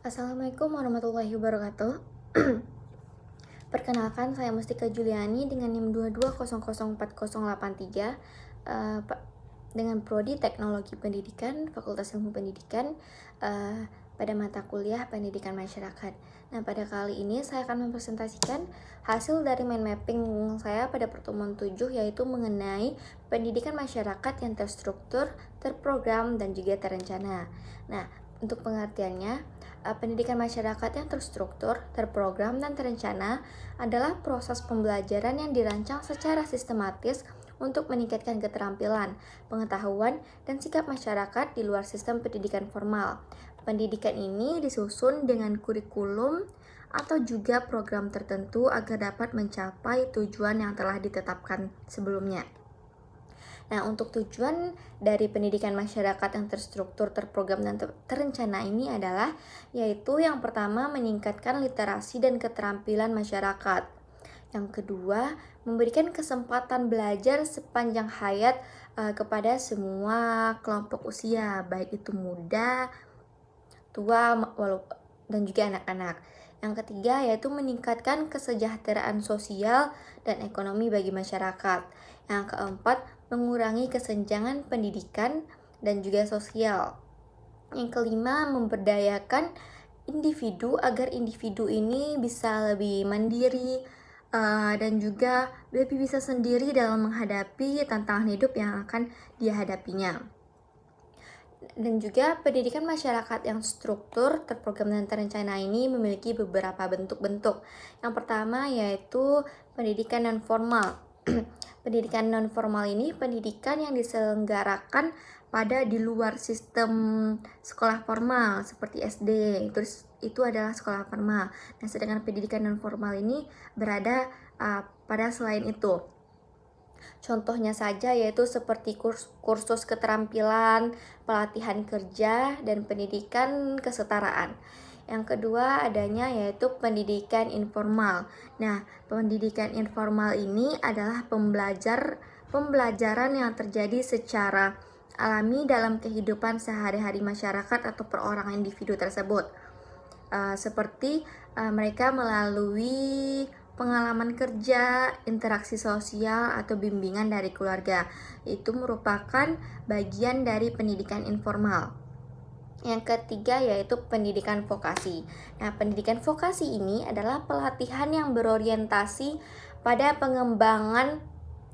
Assalamualaikum warahmatullahi wabarakatuh. Perkenalkan, saya Mustika Juliani dengan NIM 22004083 dengan Prodi Teknologi Pendidikan, Fakultas Ilmu Pendidikan pada mata kuliah Pendidikan Masyarakat. Nah, pada kali ini saya akan mempresentasikan hasil dari mind mapping saya pada pertemuan 7, yaitu mengenai pendidikan masyarakat yang terstruktur, terprogram, dan juga terencana. Nah, untuk pengertiannya, pendidikan masyarakat yang terstruktur, terprogram, dan terencana adalah proses pembelajaran yang dirancang secara sistematis untuk meningkatkan keterampilan, pengetahuan, dan sikap masyarakat di luar sistem pendidikan formal. Pendidikan ini disusun dengan kurikulum atau juga program tertentu agar dapat mencapai tujuan yang telah ditetapkan sebelumnya. Nah, untuk tujuan dari pendidikan masyarakat yang terstruktur, terprogram, dan terencana ini adalah yaitu yang pertama, meningkatkan literasi dan keterampilan masyarakat. Yang kedua, memberikan kesempatan belajar sepanjang hayat kepada semua kelompok usia, baik itu muda, tua, dan juga anak-anak. Yang ketiga, yaitu meningkatkan kesejahteraan sosial dan ekonomi bagi masyarakat. Yang keempat, mengurangi kesenjangan pendidikan dan juga sosial. Yang kelima, memberdayakan individu agar individu ini bisa lebih mandiri dan juga lebih bisa sendiri dalam menghadapi tantangan hidup yang akan dihadapinya. Dan juga pendidikan masyarakat yang struktur, terprogram, dan terencana ini memiliki beberapa bentuk-bentuk. Yang pertama yaitu pendidikan non-formal. Pendidikan non-formal ini pendidikan yang diselenggarakan pada di luar sistem sekolah formal seperti SD. Itu adalah sekolah formal. Nah, sedangkan pendidikan non-formal ini berada pada selain itu. Contohnya saja yaitu seperti kursus keterampilan, pelatihan kerja, dan pendidikan kesetaraan. Yang kedua adanya yaitu pendidikan informal. Nah, pendidikan informal ini adalah pembelajaran yang terjadi secara alami dalam kehidupan sehari-hari masyarakat atau perorangan individu tersebut. Seperti mereka melalui pengalaman kerja, interaksi sosial, atau bimbingan dari keluarga. Itu merupakan bagian dari pendidikan informal. Yang ketiga yaitu pendidikan vokasi. Nah, pendidikan vokasi ini adalah pelatihan yang berorientasi pada pengembangan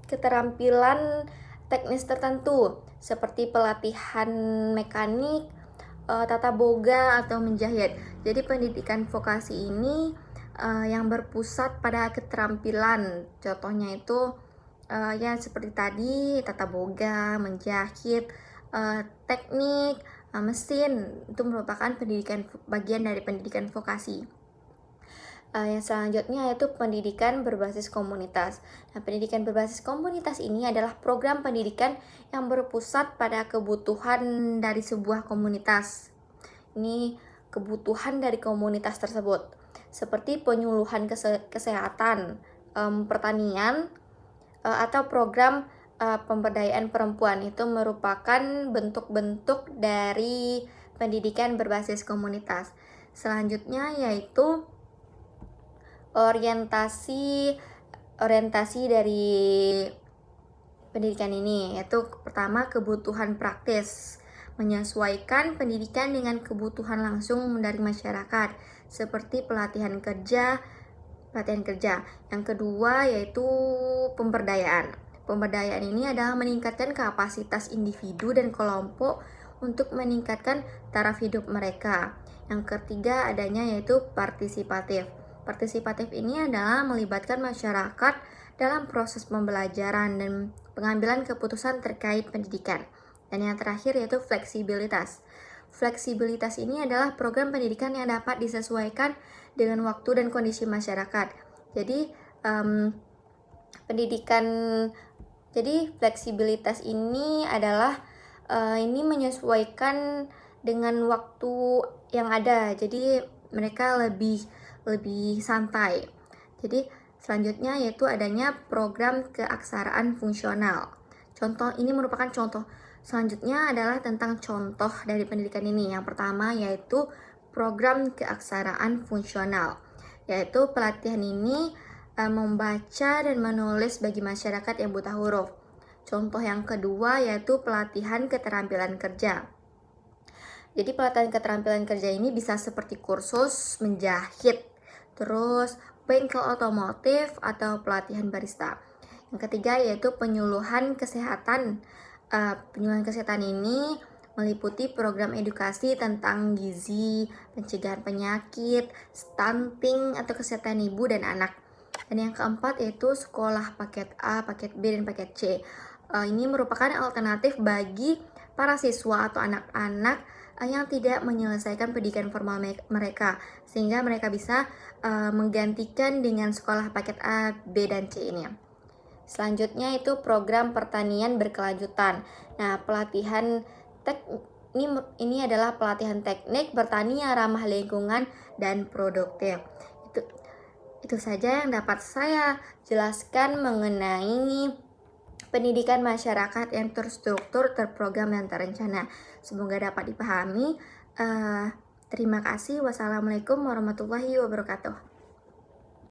keterampilan teknis tertentu seperti pelatihan mekanik, tata boga, atau menjahit. Jadi pendidikan vokasi ini yang berpusat pada keterampilan. Contohnya itu ya seperti tadi, tata boga, menjahit, teknik, mesin. Itu merupakan bagian dari pendidikan vokasi. Yang selanjutnya yaitu pendidikan berbasis komunitas. Nah, pendidikan berbasis komunitas ini adalah program pendidikan yang berpusat pada kebutuhan dari sebuah komunitas. Ini kebutuhan dari komunitas tersebut, seperti penyuluhan kesehatan, pertanian, atau program pemberdayaan perempuan. Itu merupakan bentuk-bentuk dari pendidikan berbasis komunitas. Selanjutnya yaitu orientasi dari pendidikan ini, yaitu pertama kebutuhan praktis, menyesuaikan pendidikan dengan kebutuhan langsung dari masyarakat seperti pelatihan kerja. Yang kedua yaitu pemberdayaan. Pemberdayaan ini adalah meningkatkan kapasitas individu dan kelompok untuk meningkatkan taraf hidup mereka. Yang ketiga adanya yaitu partisipatif. Partisipatif ini adalah melibatkan masyarakat dalam proses pembelajaran dan pengambilan keputusan terkait pendidikan. Dan yang terakhir yaitu fleksibilitas. Fleksibilitas ini adalah program pendidikan yang dapat disesuaikan dengan waktu dan kondisi masyarakat. Jadi fleksibilitas ini adalah ini menyesuaikan dengan waktu yang ada. Jadi mereka lebih santai. Jadi selanjutnya yaitu adanya program keaksaraan fungsional. Ini merupakan contoh. Selanjutnya adalah tentang contoh dari pendidikan ini. Yang pertama yaitu program keaksaraan fungsional, yaitu pelatihan ini membaca dan menulis bagi masyarakat yang buta huruf. Contoh yang kedua yaitu pelatihan keterampilan kerja. Jadi pelatihan keterampilan kerja ini bisa seperti kursus menjahit, terus bengkel otomotif, atau pelatihan barista. Yang ketiga yaitu penyuluhan kesehatan. Penyuluhan kesehatan ini meliputi program edukasi tentang gizi, pencegahan penyakit, stunting atau kesehatan ibu dan anak. Dan yang keempat yaitu sekolah paket A, paket B, dan paket C. Ini merupakan alternatif bagi para siswa atau anak-anak yang tidak menyelesaikan pendidikan formal mereka, sehingga mereka bisa menggantikan dengan sekolah paket A, B, dan C ini. Selanjutnya itu program pertanian berkelanjutan. Nah, pelatihan ini adalah pelatihan teknik bertani yang ramah lingkungan dan produktif. Itu saja yang dapat saya jelaskan mengenai pendidikan masyarakat yang terstruktur, terprogram, dan terencana. Semoga dapat dipahami. Terima kasih. Wassalamualaikum warahmatullahi wabarakatuh.